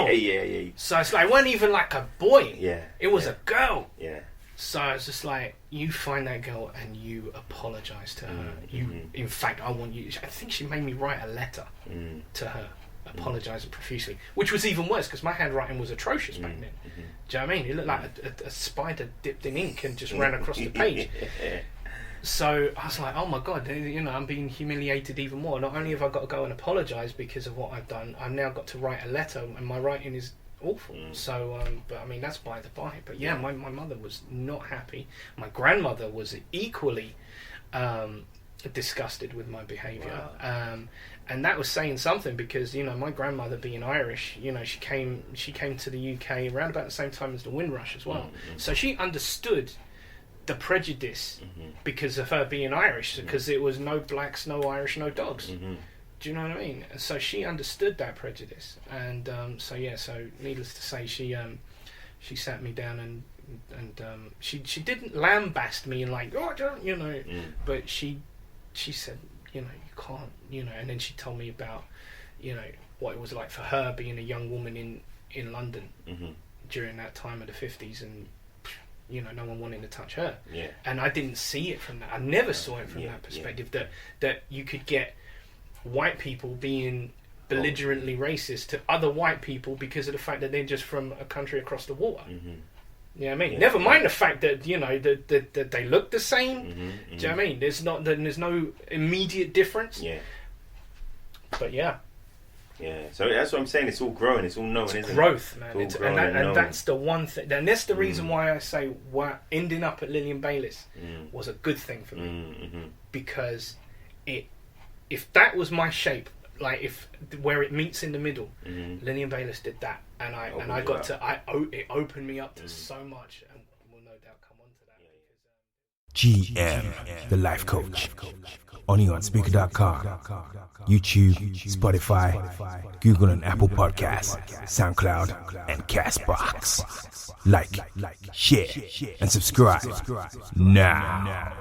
girl. Yeah. So it's like, it wasn't even like a boy. Yeah. It was a girl. Yeah. So it's just like, you find that girl and you apologise to her. In fact, I think she made me write a letter to her, apologising profusely, which was even worse because my handwriting was atrocious back then. Do you know what I mean? It looked like a spider dipped in ink and just ran across the page. So I was like, oh my God, I'm being humiliated even more. Not only have I got to go and apologise because of what I've done, I've now got to write a letter, and my writing is awful. So, but I mean, that's by the by. But yeah, my mother was not happy. My grandmother was equally disgusted with my behaviour. Wow. And that was saying something because, my grandmother being Irish, she came to the UK around about the same time as the Windrush as well. So she understood the prejudice because of her being Irish, because it was no blacks, no Irish, no dogs. Do you know what I mean? So she understood that prejudice, and so needless to say, she sat me down and she didn't lambast me and like, oh, don't, but she said, you can't, and then she told me about, what it was like for her being a young woman in London during that time of the 50s, and no one wanting to touch her. Yeah. And I didn't see it from that. I never saw it from that perspective, that you could get white people being belligerently racist to other white people because of the fact that they're just from a country across the water. You know what I mean? Yeah. Never mind the fact that, that they look the same. Do you know what I mean? There's no immediate difference. Yeah. But yeah. Yeah, so that's what I'm saying. It's all growing. It's all knowing, isn't it? Growth, man. And that's the one thing. And that's the reason why I say ending up at Lillian Baylis was a good thing for me, because if that was my shape, like where it meets in the middle, Lillian Baylis did that, and it opened me up to so much, and we'll no doubt come on to that. GM, the life coach. Only on Speaker.com, YouTube, Spotify, Google and Apple Podcasts, SoundCloud, and Castbox. Like, share, and subscribe now.